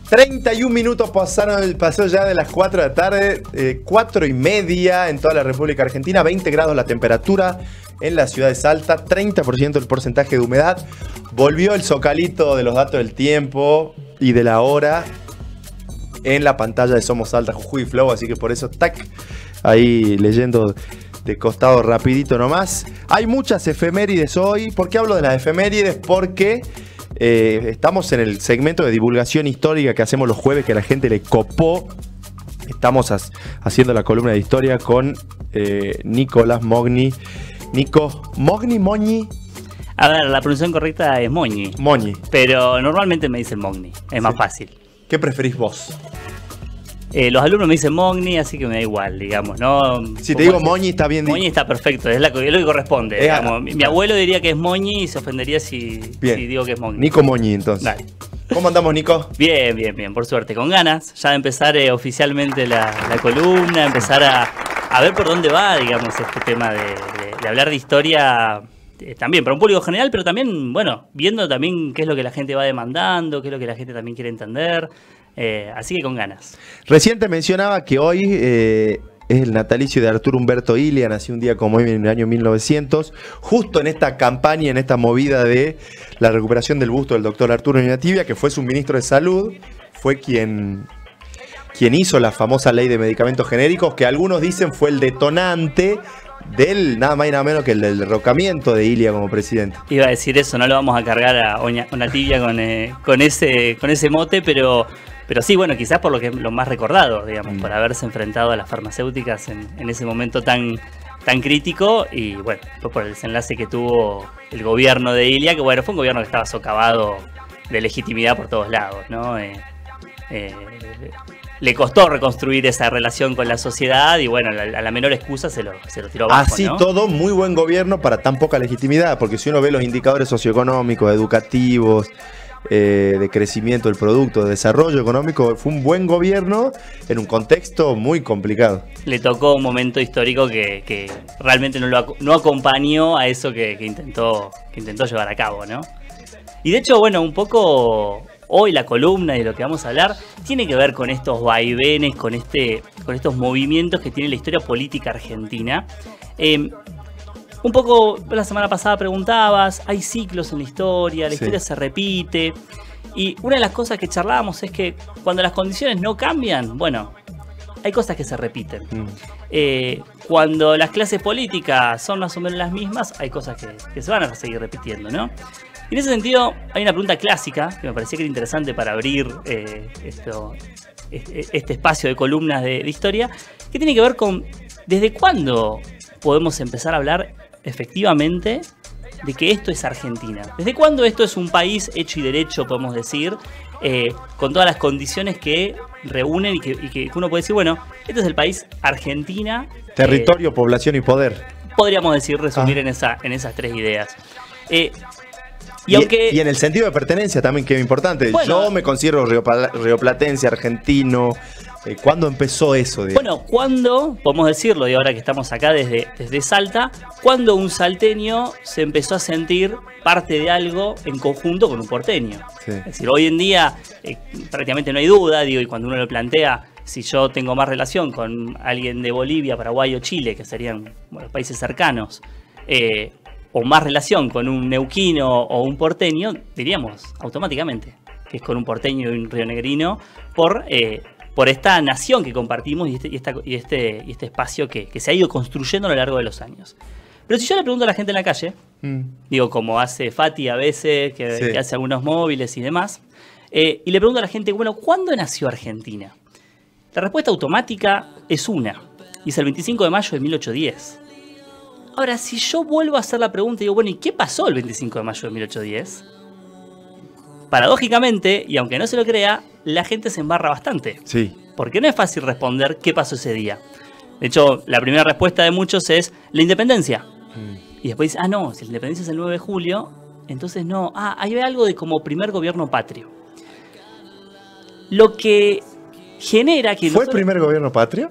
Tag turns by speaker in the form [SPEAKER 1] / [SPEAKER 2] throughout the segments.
[SPEAKER 1] 31 minutos pasó ya de las 4 de la tarde, 4:30 en toda la República Argentina, 20 grados la temperatura en la ciudad de Salta, 30% el porcentaje de humedad. Volvió el zocalito de los datos del tiempo y de la hora en la pantalla de Somos Salta, Jujuy Flow, así que por eso, tac, ahí leyendo de costado rapidito nomás. Hay muchas efemérides hoy. ¿Por qué hablo de las efemérides? Porque estamos en el segmento de divulgación histórica que hacemos los jueves, que a la gente le copó. Estamos haciendo la columna de historia con Nicolás Mogni. Nico, Mogni.
[SPEAKER 2] A ver, la pronunciación correcta es Moñi.
[SPEAKER 1] Moñi.
[SPEAKER 2] Pero normalmente me dicen Mogni, es más fácil.
[SPEAKER 1] ¿Qué preferís vos?
[SPEAKER 2] Los alumnos me dicen Mogni, así que me da igual, digamos, ¿no?
[SPEAKER 1] Si te digo Moñi, está bien.
[SPEAKER 2] Moñi está perfecto, es lo que corresponde. Digamos. Mi abuelo diría que es Moñi y se ofendería si digo que es Mogni.
[SPEAKER 1] Nico Moñi, entonces.
[SPEAKER 2] Dale.
[SPEAKER 1] ¿Cómo andamos, Nico?
[SPEAKER 2] Bien, por suerte. Con ganas ya de empezar oficialmente la columna, empezar a ver por dónde va, digamos, este tema de hablar de historia también para un público general, pero también, bueno, viendo también qué es lo que la gente va demandando, qué es lo que la gente también quiere entender. Así que con ganas.
[SPEAKER 1] Recién te mencionaba que hoy es el natalicio de Arturo Humberto Illia, nació un día como hoy en el año 1900, justo en esta campaña, en esta movida de la recuperación del busto del doctor Arturo Iñatievia, que fue su ministro de Salud, fue quien hizo la famosa ley de medicamentos genéricos, que algunos dicen fue el detonante del nada más y nada menos que el del derrocamiento de Illia como presidente.
[SPEAKER 2] Iba a decir eso, no lo vamos a cargar a Iñatievia con ese mote, pero sí, bueno, quizás por lo más recordado, digamos, por haberse enfrentado a las farmacéuticas en ese momento tan crítico, y bueno, fue por el desenlace que tuvo el gobierno de Illia, que bueno, fue un gobierno que estaba socavado de legitimidad por todos lados, ¿no? Le costó reconstruir esa relación con la sociedad y bueno, a la menor excusa se lo tiró abajo,
[SPEAKER 1] así, ¿no?
[SPEAKER 2] Así
[SPEAKER 1] todo, muy buen gobierno para tan poca legitimidad, porque si uno ve los indicadores socioeconómicos, educativos, de crecimiento del producto, de desarrollo económico, fue un buen gobierno en un contexto muy complicado.
[SPEAKER 2] Le tocó un momento histórico que realmente no acompañó a eso que intentó llevar a cabo, ¿no? Y de hecho, bueno, un poco hoy la columna y de lo que vamos a hablar tiene que ver con estos vaivenes, con estos movimientos que tiene la historia política argentina. Un poco la semana pasada preguntabas, hay ciclos en la historia se repite. Y una de las cosas que charlábamos es que cuando las condiciones no cambian, bueno, hay cosas que se repiten. Cuando las clases políticas son más o menos las mismas, hay cosas que se van a seguir repitiendo, ¿no? Y en ese sentido, hay una pregunta clásica que me parecía que era interesante para abrir este espacio de columnas de historia, que tiene que ver con ¿desde cuándo podemos empezar a hablar efectivamente de que esto es Argentina? ¿Desde cuándo esto es un país hecho y derecho, podemos decir, con todas las condiciones que reúnen y que uno puede decir, bueno, este es el país Argentina?
[SPEAKER 1] Territorio, población y poder.
[SPEAKER 2] Podríamos decir, resumir en esas tres ideas. Y en
[SPEAKER 1] el sentido de pertenencia también, que es importante. Bueno, yo me considero rioplatense, argentino. ¿Cuándo empezó eso?
[SPEAKER 2] Bueno, ¿cuándo, podemos decirlo, y ahora que estamos acá desde Salta, cuando un salteño se empezó a sentir parte de algo en conjunto con un porteño? Sí. Es decir, hoy en día prácticamente no hay duda, y cuando uno lo plantea, si yo tengo más relación con alguien de Bolivia, Paraguay o Chile, que serían los países cercanos, o más relación con un neuquino o un porteño, diríamos automáticamente que es con un porteño y un rionegrino por esta nación que compartimos y este espacio que se ha ido construyendo a lo largo de los años. Pero si yo le pregunto a la gente en la calle, digo, como hace Fati a veces, que hace algunos móviles y demás, y le pregunto a la gente, bueno, ¿cuándo nació Argentina? La respuesta automática es una, y es el 25 de mayo de 1810. Ahora, si yo vuelvo a hacer la pregunta y digo, bueno, ¿y qué pasó el 25 de mayo de 1810? Paradójicamente, y aunque no se lo crea, la gente se embarra bastante.
[SPEAKER 1] Sí.
[SPEAKER 2] Porque no es fácil responder qué pasó ese día. De hecho, la primera respuesta de muchos es la independencia. Y después dice, no, si la independencia es el 9 de julio, entonces no. Ahí hay algo de como primer gobierno patrio. Lo que genera que...
[SPEAKER 1] ¿Fue el primer gobierno patrio?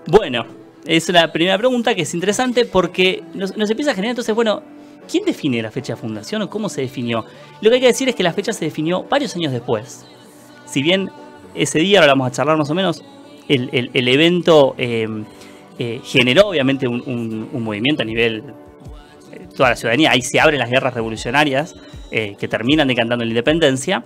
[SPEAKER 2] Bueno, es la primera pregunta que es interesante porque nos empieza a generar entonces, bueno, ¿quién define la fecha de fundación o cómo se definió? Lo que hay que decir es que la fecha se definió varios años después. Si bien ese día, ahora vamos a charlar más o menos, el evento generó obviamente un movimiento a nivel toda la ciudadanía. Ahí se abren las guerras revolucionarias que terminan decantando la independencia.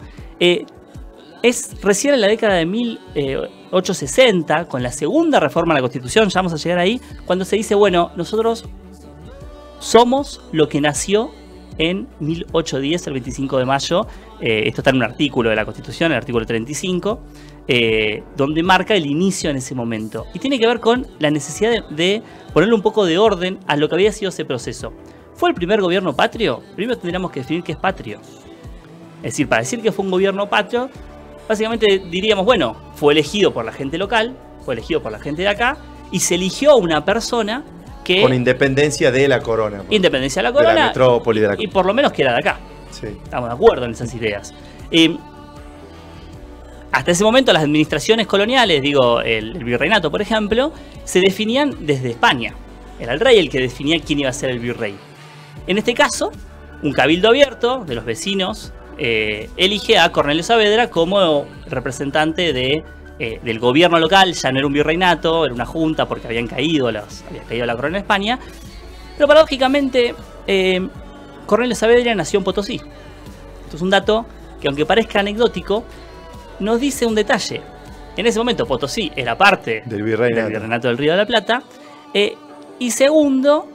[SPEAKER 2] Es recién en la década de 1860, con la segunda reforma a la Constitución, ya vamos a llegar ahí, cuando se dice, bueno, nosotros somos lo que nació en 1810, el 25 de mayo. Esto está en un artículo de la Constitución, el artículo 35, donde marca el inicio en ese momento. Y tiene que ver con la necesidad de ponerle un poco de orden a lo que había sido ese proceso. ¿Fue el primer gobierno patrio? Primero tendríamos que definir qué es patrio. Es decir, para decir que fue un gobierno patrio, básicamente diríamos, bueno, fue elegido por la gente local, fue elegido por la gente de acá, y se eligió a una persona que...
[SPEAKER 1] Con independencia de la corona.
[SPEAKER 2] Independencia de la corona.
[SPEAKER 1] De la metrópoli, de la...
[SPEAKER 2] Y por lo menos que era de acá.
[SPEAKER 1] Sí.
[SPEAKER 2] Estamos de acuerdo en esas ideas. Hasta ese momento las administraciones coloniales, digo, el virreinato, por ejemplo, se definían desde España. Era el rey el que definía quién iba a ser el virrey. En este caso, un cabildo abierto de los vecinos elige a Cornelio Saavedra como representante del gobierno local. Ya no era un virreinato, era una junta porque había caído la corona de España. Pero paradójicamente, Cornelio Saavedra nació en Potosí. Esto es un dato que, aunque parezca anecdótico, nos dice un detalle. En ese momento Potosí era parte del virreinato del Río de la Plata. Y segundo,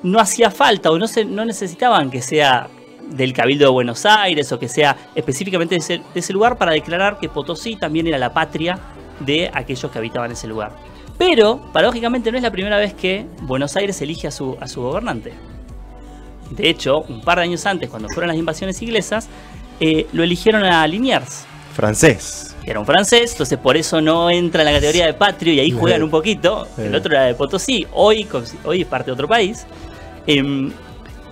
[SPEAKER 2] no hacía falta o no necesitaban que sea del Cabildo de Buenos Aires o que sea específicamente de ese lugar para declarar que Potosí también era la patria de aquellos que habitaban ese lugar. Pero, paradójicamente, no es la primera vez que Buenos Aires elige a su gobernante. De hecho, un par de años antes, cuando fueron las invasiones inglesas, lo eligieron a Liniers.
[SPEAKER 1] Francés.
[SPEAKER 2] Era un francés, entonces por eso no entra en la categoría de patrio y ahí juegan un poquito. El otro era de Potosí, hoy es parte de otro país.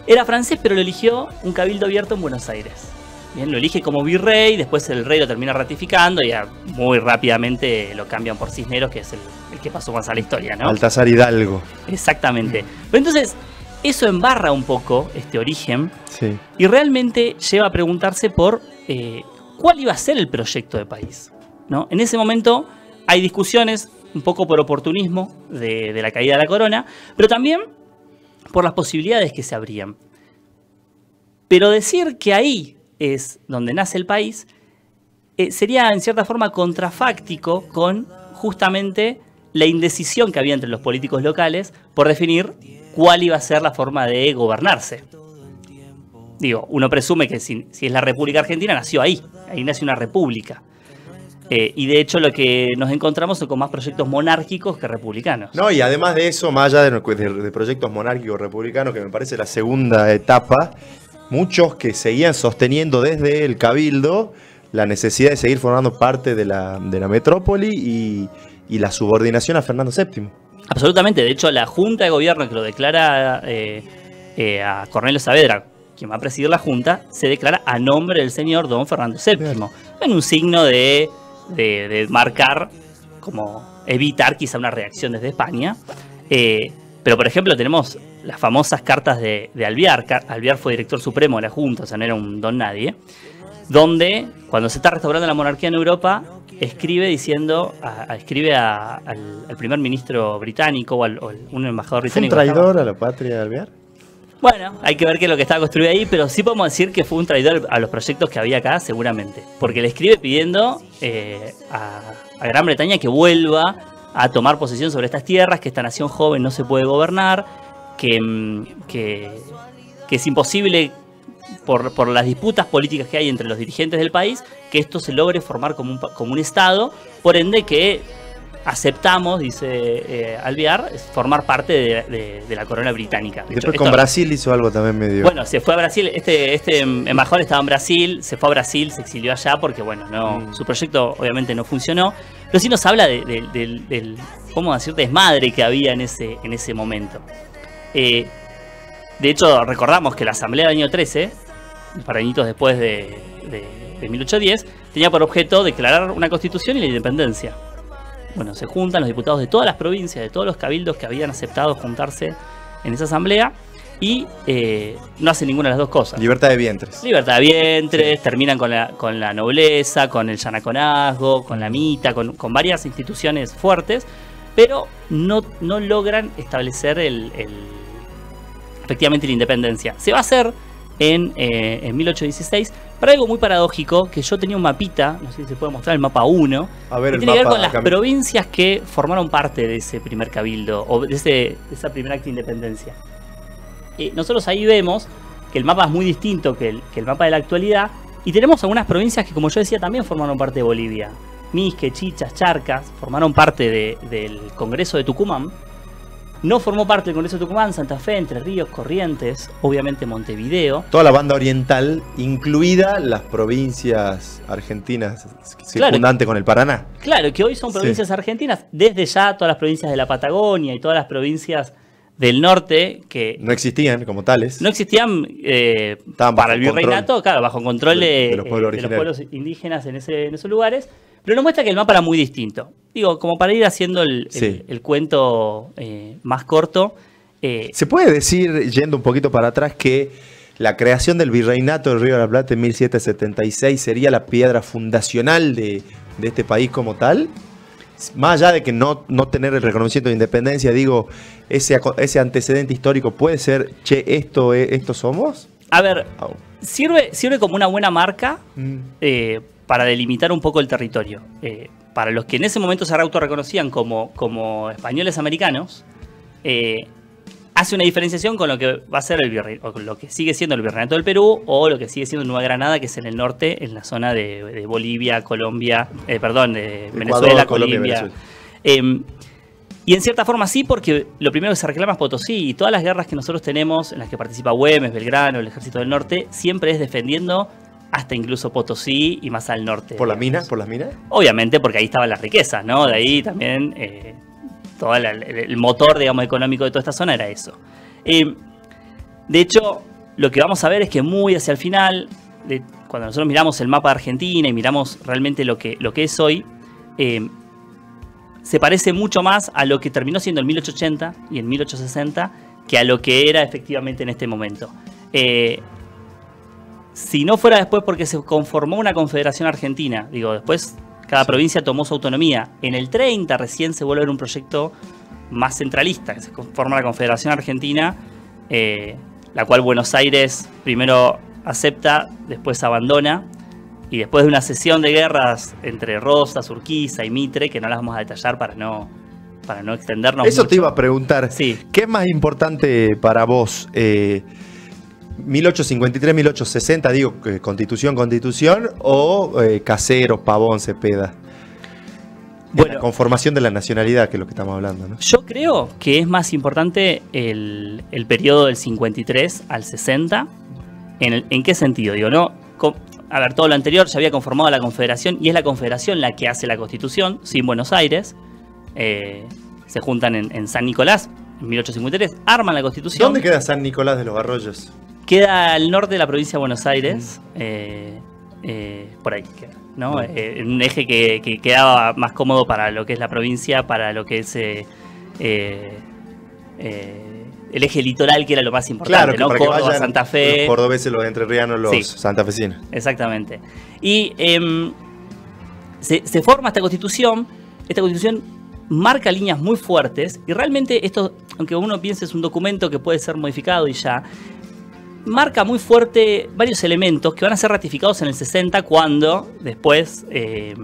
[SPEAKER 2] Era francés, pero lo eligió un cabildo abierto en Buenos Aires. Bien, lo elige como virrey, después el rey lo termina ratificando y ya muy rápidamente lo cambian por Cisneros, que es el que pasó más a la historia, ¿no?
[SPEAKER 1] Baltasar Hidalgo.
[SPEAKER 2] Exactamente. Pero entonces, eso embarra un poco este origen,
[SPEAKER 1] sí,
[SPEAKER 2] y realmente lleva a preguntarse por cuál iba a ser el proyecto de país, ¿no? En ese momento hay discusiones, un poco por oportunismo de la caída de la corona, pero también por las posibilidades que se abrían. Pero decir que ahí es donde nace el país sería en cierta forma contrafáctico con justamente la indecisión que había entre los políticos locales por definir cuál iba a ser la forma de gobernarse. Digo, uno presume que si es la República Argentina, nació ahí nació una república. Y de hecho lo que nos encontramos son con más proyectos monárquicos que republicanos.
[SPEAKER 1] No, y además de eso, más allá de proyectos monárquicos republicanos, que me parece la segunda etapa, muchos que seguían sosteniendo desde el Cabildo la necesidad de seguir formando parte de la metrópoli y la subordinación a Fernando VII.
[SPEAKER 2] Absolutamente, de hecho la Junta de Gobierno que lo declara a Cornelio Saavedra, quien va a presidir la Junta, se declara a nombre del señor don Fernando VII, claro, en un signo de marcar, como evitar quizá una reacción desde España. Pero por ejemplo tenemos las famosas cartas de Alvear. Alvear fue director supremo de la Junta, o sea, no era un don nadie, donde cuando se está restaurando la monarquía en Europa, escribe diciendo, escribe al primer ministro británico o un embajador británico.
[SPEAKER 1] ¿Fue un traidor a la patria de Alvear?
[SPEAKER 2] Bueno, hay que ver qué es lo que estaba construido ahí, pero sí podemos decir que fue un traidor a los proyectos que había acá, seguramente. Porque le escribe pidiendo a Gran Bretaña que vuelva a tomar posesión sobre estas tierras, que esta nación joven no se puede gobernar, que es imposible, por las disputas políticas que hay entre los dirigentes del país, que esto se logre formar como un Estado, por ende que aceptamos, dice Alvear, formar parte de la corona británica.
[SPEAKER 1] Después con Brasil hizo algo también medio...
[SPEAKER 2] Bueno, se fue a Brasil, este embajador estaba en Brasil, se fue a Brasil, se exilió allá porque, bueno, su proyecto obviamente no funcionó, pero sí nos habla del ¿cómo decir?, desmadre que había en ese momento. De hecho, recordamos que la Asamblea del año 13, un par de añitos después de 1810, tenía por objeto declarar una constitución y la independencia. Bueno, se juntan los diputados de todas las provincias, de todos los cabildos que habían aceptado juntarse en esa asamblea, y no hacen ninguna de las dos cosas.
[SPEAKER 1] Libertad de vientres.
[SPEAKER 2] Libertad de vientres, terminan con la nobleza, con el yanaconazgo, con la mita, con varias instituciones fuertes, pero no logran establecer efectivamente la independencia. Se va a hacer en 1816 para algo muy paradójico, que yo tenía un mapita, no sé si se puede mostrar el mapa 1,
[SPEAKER 1] a ver,
[SPEAKER 2] que tiene que ver con las provincias que formaron parte de ese primer cabildo, o de esa primera acta de independencia. Nosotros ahí vemos que el mapa es muy distinto que el mapa de la actualidad, y tenemos algunas provincias que, como yo decía, también formaron parte de Bolivia. Misque, Chichas, Charcas, formaron parte del Congreso de Tucumán. No formó parte del Congreso de Tucumán Santa Fe, Entre Ríos, Corrientes, obviamente Montevideo.
[SPEAKER 1] Toda la banda oriental, incluida las provincias argentinas circundantes con el Paraná.
[SPEAKER 2] Claro, que hoy son provincias argentinas, desde ya todas las provincias de la Patagonia y todas las provincias del norte que
[SPEAKER 1] no existían como tales.
[SPEAKER 2] No existían para el virreinato, claro, bajo control de los pueblos indígenas en esos lugares. Pero nos muestra que el mapa era muy distinto. Digo, como para ir haciendo el cuento más corto.
[SPEAKER 1] Se puede decir, yendo un poquito para atrás, que la creación del virreinato del Río de la Plata en 1776 sería la piedra fundacional de este país como tal. Más allá de que no tener el reconocimiento de independencia, digo, ese antecedente histórico puede ser, che, esto somos.
[SPEAKER 2] A ver, sirve como una buena marca para delimitar un poco el territorio. Para los que en ese momento se autorreconocían como españoles americanos, hace una diferenciación con lo que va a ser o con lo que sigue siendo el virreinato del Perú, o lo que sigue siendo Nueva Granada, que es en el norte, en la zona de Bolivia, Colombia, de Venezuela,
[SPEAKER 1] Ecuador,
[SPEAKER 2] Colombia. Y en cierta forma sí, porque lo primero que se reclama es Potosí, y todas las guerras que nosotros tenemos, en las que participa Güemes, Belgrano, el Ejército del Norte, siempre es defendiendo hasta incluso Potosí y más al norte.
[SPEAKER 1] ¿Por las minas? ¿Por las minas?
[SPEAKER 2] Obviamente, porque ahí estaban las riquezas, ¿no? De ahí también todo el motor, digamos, económico de toda esta zona era eso. De hecho, lo que vamos a ver es que muy hacia el final, cuando nosotros miramos el mapa de Argentina y miramos realmente lo que es hoy, se parece mucho más a lo que terminó siendo en 1880 y en 1860 que a lo que era efectivamente en este momento. Si no fuera después porque se conformó una confederación argentina, digo, después cada provincia tomó su autonomía. En el 30 recién se vuelve a ver un proyecto más centralista, que se conforma la Confederación Argentina, la cual Buenos Aires primero acepta, después abandona, y después de una sesión de guerras entre Rosas, Urquiza y Mitre, que no las vamos a detallar para no extendernos
[SPEAKER 1] Eso
[SPEAKER 2] mucho.
[SPEAKER 1] te iba a preguntar.
[SPEAKER 2] Sí.
[SPEAKER 1] ¿Qué es más importante para vos? 1853, 1860, digo, constitución, o Caseros, Pavón, Cepeda. Bueno, la conformación de la nacionalidad, que es lo que estamos hablando, ¿no?
[SPEAKER 2] Yo creo que es más importante el periodo del 53 al 60. ¿En qué sentido? Digo, ¿no? A ver, todo lo anterior ya había conformado la Confederación, y es la Confederación la que hace la Constitución, sin Buenos Aires. Se juntan en San Nicolás, en 1853, arman la Constitución.
[SPEAKER 1] ¿Dónde queda San Nicolás de los Arroyos?
[SPEAKER 2] Queda al norte de la provincia de Buenos Aires, por ahí queda, ¿no? En un eje que quedaba más cómodo para lo que es la provincia, para lo que es el eje litoral, que era lo más importante,
[SPEAKER 1] claro,
[SPEAKER 2] ¿no? Córdoba, Santa Fe.
[SPEAKER 1] Los cordobeses, los entrerrianos, los santafesinos.
[SPEAKER 2] Exactamente. Y se forma esta constitución. Esta constitución marca líneas muy fuertes, y realmente esto, aunque uno piense es un documento que puede ser modificado y ya, marca muy fuerte varios elementos que van a ser ratificados en el 60, cuando después de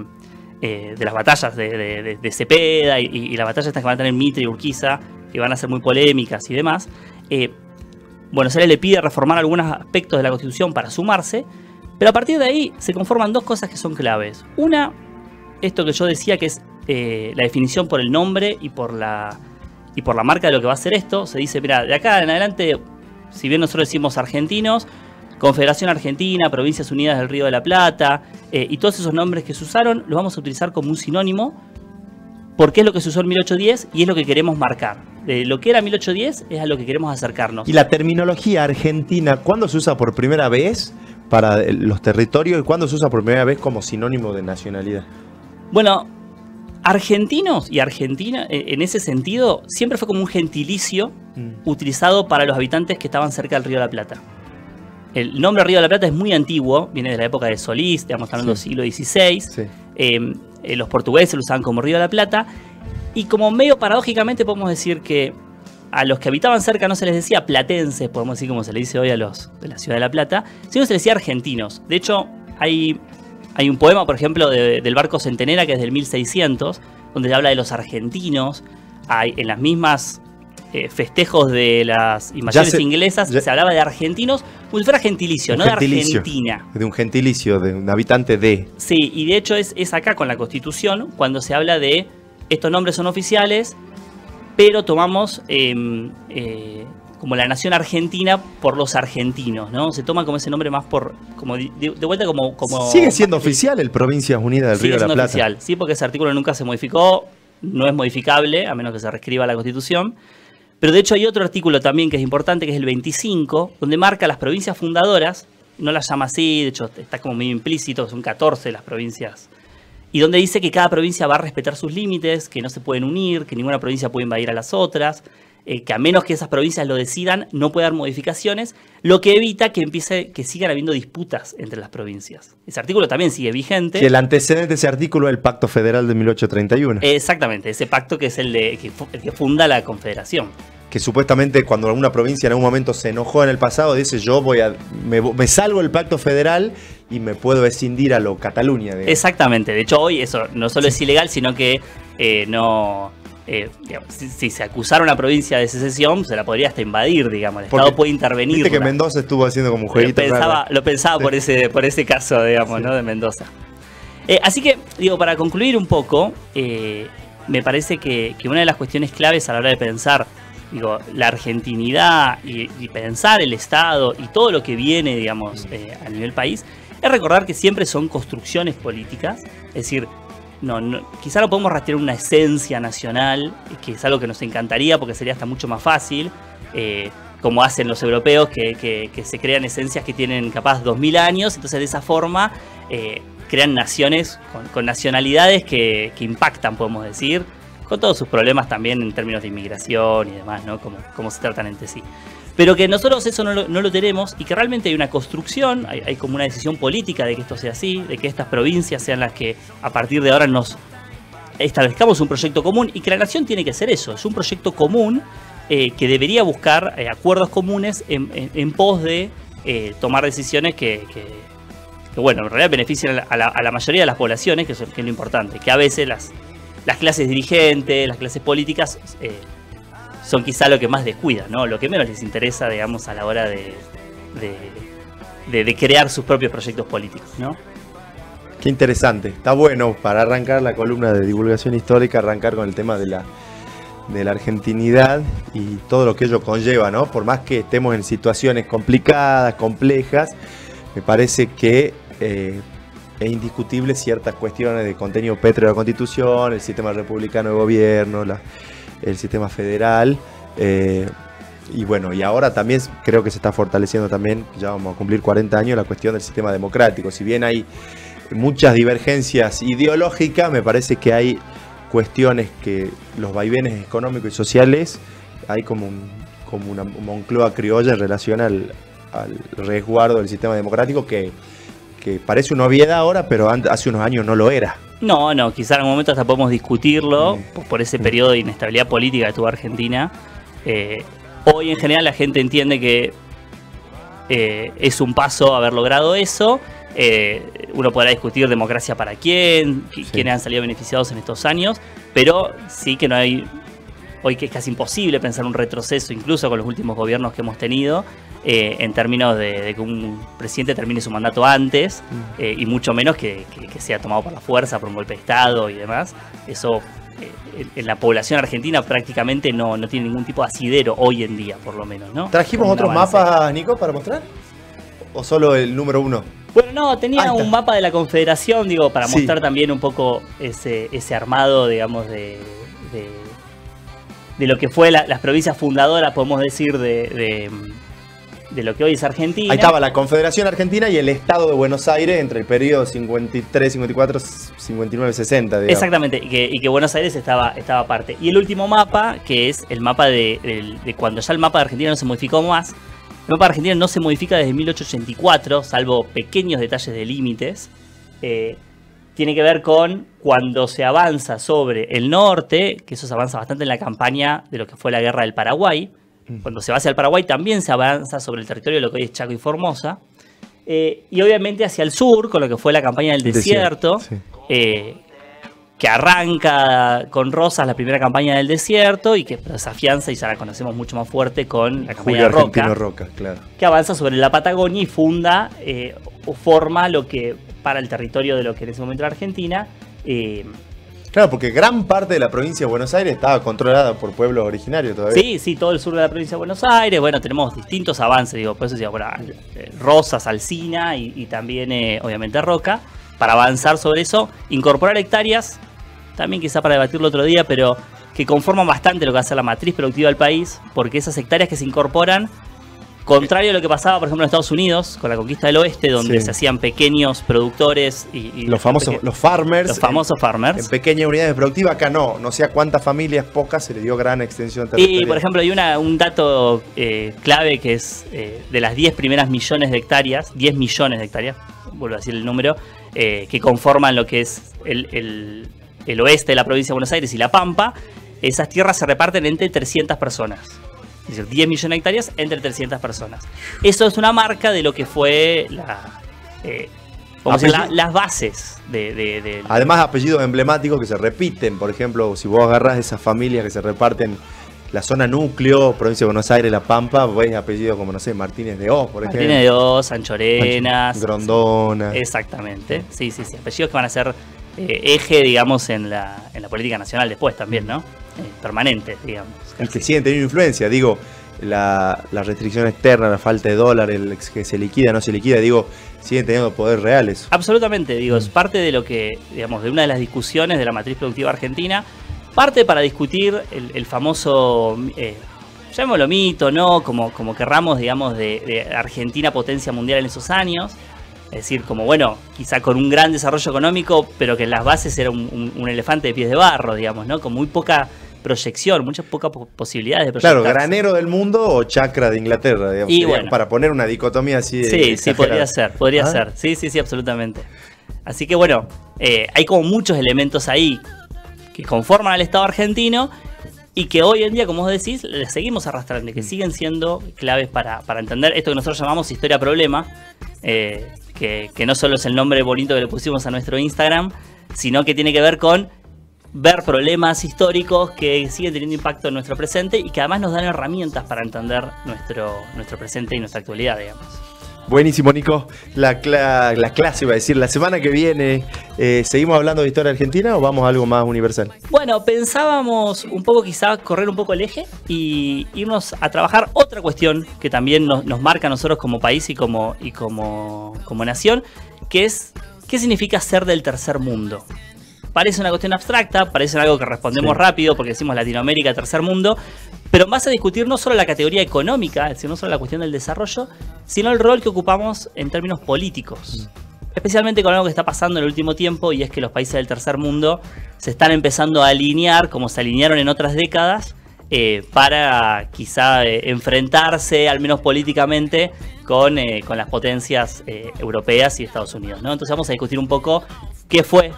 [SPEAKER 2] las batallas de Cepeda y las batallas estas que van a tener Mitre y Urquiza, que van a ser muy polémicas y demás, Buenos Aires le pide reformar algunos aspectos de la Constitución para sumarse, pero a partir de ahí se conforman dos cosas que son claves. Una, esto que yo decía, que es la definición por el nombre y por la marca de lo que va a ser esto. Se dice, mira, de acá en adelante, si bien nosotros decimos argentinos, Confederación Argentina, Provincias Unidas del Río de la Plata, y todos esos nombres que se usaron, los vamos a utilizar como un sinónimo, porque es lo que se usó en 1810 y es lo que queremos marcar. De lo que era 1810 es a lo que queremos acercarnos.
[SPEAKER 1] ¿Y la terminología argentina, cuándo se usa por primera vez para los territorios y cuándo se usa por primera vez como sinónimo de nacionalidad?
[SPEAKER 2] Bueno, argentinos y Argentina, en ese sentido, siempre fue como un gentilicio utilizado para los habitantes que estaban cerca del Río de la Plata. El nombre Río de la Plata es muy antiguo, viene de la época de Solís, estamos hablando del siglo XVI. Sí. Los portugueses lo usaban como Río de la Plata. Y como medio paradójicamente podemos decir que a los que habitaban cerca no se les decía platenses, podemos decir como se le dice hoy a los de la ciudad de La Plata, sino se les decía argentinos. De hecho, hay un poema, por ejemplo, del barco Centenera, que es del 1600, donde se habla de los argentinos. Hay en las mismas festejos de las invasiones inglesas se hablaba de argentinos, como si fuera gentilicio, no gentilicio, de Argentina.
[SPEAKER 1] De un gentilicio, de un habitante de.
[SPEAKER 2] Sí, y de hecho es acá con la Constitución cuando se habla de estos nombres son oficiales, pero tomamos como la nación argentina por los argentinos, ¿no? Se toma como ese nombre más por, como de vuelta como...
[SPEAKER 1] Sigue siendo oficial el Provincias Unidas del Río de la Plata. Sigue siendo oficial,
[SPEAKER 2] sí, porque ese artículo nunca se modificó, no es modificable, a menos que se reescriba la Constitución. Pero de hecho hay otro artículo también que es importante, que es el 25, donde marca las provincias fundadoras, no las llama así, de hecho está como medio implícito, son 14 las provincias, y donde dice que cada provincia va a respetar sus límites, que no se pueden unir, que ninguna provincia puede invadir a las otras, que a menos que esas provincias lo decidan, no puede dar modificaciones, lo que evita que sigan habiendo disputas entre las provincias. Ese artículo también sigue vigente.
[SPEAKER 1] Que el antecedente de ese artículo es el Pacto Federal de 1831.
[SPEAKER 2] Exactamente, ese pacto que es el que funda la Confederación.
[SPEAKER 1] Que supuestamente cuando alguna provincia en algún momento se enojó en el pasado, dice yo me salgo del Pacto Federal y me puedo escindir a lo Cataluña. Digamos.
[SPEAKER 2] Exactamente, de hecho hoy eso no solo es ilegal, sino que digamos, si se acusara una provincia de secesión, se la podría hasta invadir, digamos, el Estado puede intervenir.
[SPEAKER 1] Viste que Mendoza estuvo haciendo como un jueguito.
[SPEAKER 2] Lo pensaba por ese caso, digamos, sí, ¿no? De Mendoza. Así que, digo, para concluir un poco, me parece que una de las cuestiones claves a la hora de pensar, digo, la argentinidad y pensar el Estado y todo lo que viene, digamos, a nivel país, es recordar que siempre son construcciones políticas, es decir, quizá no podemos rastrear una esencia nacional, que es algo que nos encantaría porque sería hasta mucho más fácil, como hacen los europeos, que se crean esencias que tienen capaz 2000 años, entonces de esa forma crean naciones con nacionalidades que impactan, podemos decir, con todos sus problemas también en términos de inmigración y demás, ¿no? Cómo se tratan entre sí. Pero que nosotros eso no lo tenemos y que realmente hay una construcción, hay como una decisión política de que esto sea así, de que estas provincias sean las que a partir de ahora nos establezcamos un proyecto común y que la nación tiene que ser eso, es un proyecto común que debería buscar acuerdos comunes en pos de tomar decisiones que bueno, en realidad beneficien a la mayoría de las poblaciones, que es lo importante, que a veces las clases dirigentes, las clases políticas son quizá lo que más descuidan, ¿no? Lo que menos les interesa, digamos, a la hora de crear sus propios proyectos políticos, ¿no?
[SPEAKER 1] Qué interesante. Está bueno para arrancar la columna de divulgación histórica, arrancar con el tema de la argentinidad y todo lo que ello conlleva, ¿no? Por más que estemos en situaciones complicadas, complejas, me parece que es indiscutible ciertas cuestiones de contenido pétreo de la Constitución, el sistema republicano de gobierno, el sistema federal, y bueno, y ahora también creo que se está fortaleciendo también, ya vamos a cumplir 40 años, la cuestión del sistema democrático. Si bien hay muchas divergencias ideológicas, me parece que hay cuestiones que los vaivenes económicos y sociales, hay como una Moncloa criolla en relación al resguardo del sistema democrático que parece una obviedad ahora, pero hace unos años no lo era.
[SPEAKER 2] No, quizá en algún momento hasta podemos discutirlo por ese periodo de inestabilidad política que tuvo Argentina. Hoy en general la gente entiende que es un paso haber logrado eso. Uno podrá discutir democracia para quién, quiénes han salido beneficiados en estos años, pero sí que no hay, hoy que es casi imposible pensar un retroceso, incluso con los últimos gobiernos que hemos tenido, en términos de que un presidente termine su mandato antes, y mucho menos que sea tomado por la fuerza, por un golpe de Estado y demás. Eso en la población argentina prácticamente no tiene ningún tipo de asidero hoy en día, por lo menos, ¿no?
[SPEAKER 1] ¿Trajimos otros mapas, Nico, para mostrar? ¿O solo el número 1?
[SPEAKER 2] Bueno, no, tenía un mapa de la Confederación, digo, para mostrar también un poco ese armado, digamos, de lo que fue las provincias fundadoras, podemos decir, de de lo que hoy es Argentina.
[SPEAKER 1] Ahí estaba la Confederación Argentina y el Estado de Buenos Aires entre el periodo 53, 54, 59, 60. Digamos.
[SPEAKER 2] Exactamente, y que Buenos Aires estaba aparte. Y el último mapa, que es el mapa de cuando ya el mapa de Argentina no se modificó más. El mapa de Argentina no se modifica desde 1884, salvo pequeños detalles de límites. Tiene que ver con cuando se avanza sobre el norte, que eso se avanza bastante en la campaña de lo que fue la Guerra del Paraguay. Cuando se va hacia el Paraguay también se avanza sobre el territorio de lo que hoy es Chaco y Formosa. Y obviamente hacia el sur, con lo que fue la campaña del desierto, sí. Que arranca con Rosas la primera campaña del desierto y que se afianza y ya la conocemos mucho más fuerte con la campaña de
[SPEAKER 1] Roca, claro.
[SPEAKER 2] Que avanza sobre la Patagonia y funda o forma lo que para el territorio de lo que en ese momento era Argentina.
[SPEAKER 1] Claro, porque gran parte de la provincia de Buenos Aires estaba controlada por pueblos originarios todavía.
[SPEAKER 2] Sí, todo el sur de la provincia de Buenos Aires. Bueno, tenemos distintos avances, digo, por eso digo, bueno, Rosas, Alsina y también, obviamente, Roca. Para avanzar sobre eso, incorporar hectáreas, también quizá para debatirlo otro día, pero que conforman bastante lo que va a ser la matriz productiva del país, porque esas hectáreas que se incorporan, contrario a lo que pasaba, por ejemplo, en Estados Unidos, con la conquista del oeste, donde se hacían pequeños productores y
[SPEAKER 1] los famosos los farmers.
[SPEAKER 2] Los famosos farmers.
[SPEAKER 1] En pequeñas unidades productivas, acá no sé a cuántas familias, pocas, se le dio gran extensión territorial.
[SPEAKER 2] Y, por ejemplo, hay un dato clave que es de las 10 primeras millones de hectáreas, 10 millones de hectáreas, vuelvo a decir el número, que conforman lo que es el oeste de la provincia de Buenos Aires y La Pampa. Esas tierras se reparten entre 300 personas. Es decir, 10 millones de hectáreas entre 300 personas. Eso es una marca de lo que fue las bases de...
[SPEAKER 1] Además, apellidos emblemáticos que se repiten. Por ejemplo, si vos agarrás esas familias que se reparten la zona núcleo, provincia de Buenos Aires, La Pampa, ves apellidos como, no sé, Martínez de Oz, por ejemplo.
[SPEAKER 2] Martínez de Oz, Sanchorenas.
[SPEAKER 1] Grondona.
[SPEAKER 2] Exactamente. Sí. Apellidos que van a ser eje, digamos, en la política nacional después también, ¿no? Permanente, digamos.
[SPEAKER 1] Y que siguen teniendo influencia, digo, la restricción externa, la falta de dólar, el que se liquida, no se liquida, digo, siguen teniendo poder reales.
[SPEAKER 2] Absolutamente, digo, es parte de lo que, digamos, de una de las discusiones de la matriz productiva argentina, parte para discutir el famoso, llamémoslo mito, ¿no? Como querramos, digamos, de Argentina potencia mundial en esos años. Es decir, como bueno, quizá con un gran desarrollo económico, pero que en las bases era un elefante de pies de barro, digamos, ¿no? Con muy poca proyección, muchas pocas posibilidades de proyectarse.
[SPEAKER 1] Claro, granero del mundo o chacra de Inglaterra, digamos.
[SPEAKER 2] Y bueno,
[SPEAKER 1] para poner una dicotomía así.
[SPEAKER 2] Sí, podría ser. Sí, absolutamente. Así que bueno, hay como muchos elementos ahí que conforman al Estado argentino y que hoy en día, como vos decís, le seguimos arrastrando y que siguen siendo claves para entender esto que nosotros llamamos historia-problema. Que no solo es el nombre bonito que le pusimos a nuestro Instagram, sino que tiene que ver con ver problemas históricos que siguen teniendo impacto en nuestro presente y que además nos dan herramientas para entender nuestro presente y nuestra actualidad, digamos.
[SPEAKER 1] Buenísimo, Nico. La clase, iba a decir, la semana que viene, ¿seguimos hablando de historia argentina o vamos a algo más universal?
[SPEAKER 2] Bueno, pensábamos un poco quizá correr un poco el eje y irnos a trabajar otra cuestión que también nos marca a nosotros como país y como nación, que es ¿qué significa ser del tercer mundo? Parece una cuestión abstracta, parece algo que respondemos rápido porque decimos Latinoamérica, tercer mundo, pero vas a discutir no solo la categoría económica, es decir, no solo la cuestión del desarrollo, sino el rol que ocupamos en términos políticos. Especialmente con algo que está pasando en el último tiempo, y es que los países del tercer mundo se están empezando a alinear, como se alinearon en otras décadas, para quizá enfrentarse, al menos políticamente, con las potencias europeas y Estados Unidos, ¿no? Entonces vamos a discutir un poco qué fue,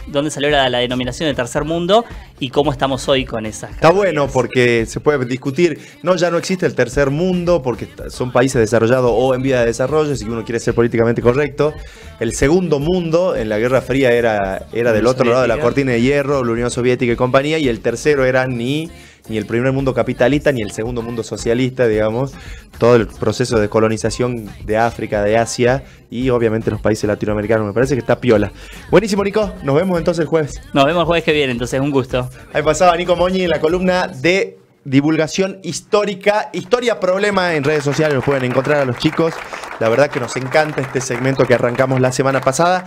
[SPEAKER 2] dónde salió la denominación de tercer mundo y cómo estamos hoy con esas
[SPEAKER 1] Está bueno porque se puede discutir, ya no existe el tercer mundo porque son países desarrollados o en vía de desarrollo, si uno quiere ser políticamente correcto. El segundo mundo en la Guerra Fría era del otro lado de la cortina de hierro, la Unión Soviética y compañía, y el tercero era ni el primer mundo capitalista ni el segundo mundo socialista, digamos. Todo el proceso de colonización de África, de Asia y obviamente los países latinoamericanos. Me parece que está piola. Buenísimo, Nico. Nos vemos entonces el jueves.
[SPEAKER 2] Nos vemos el jueves que viene, entonces un gusto.
[SPEAKER 1] Ahí pasaba Nico Moñi en la columna de divulgación histórica, Historia Problema, en redes sociales. Los pueden encontrar a los chicos. La verdad que nos encanta este segmento que arrancamos la semana pasada.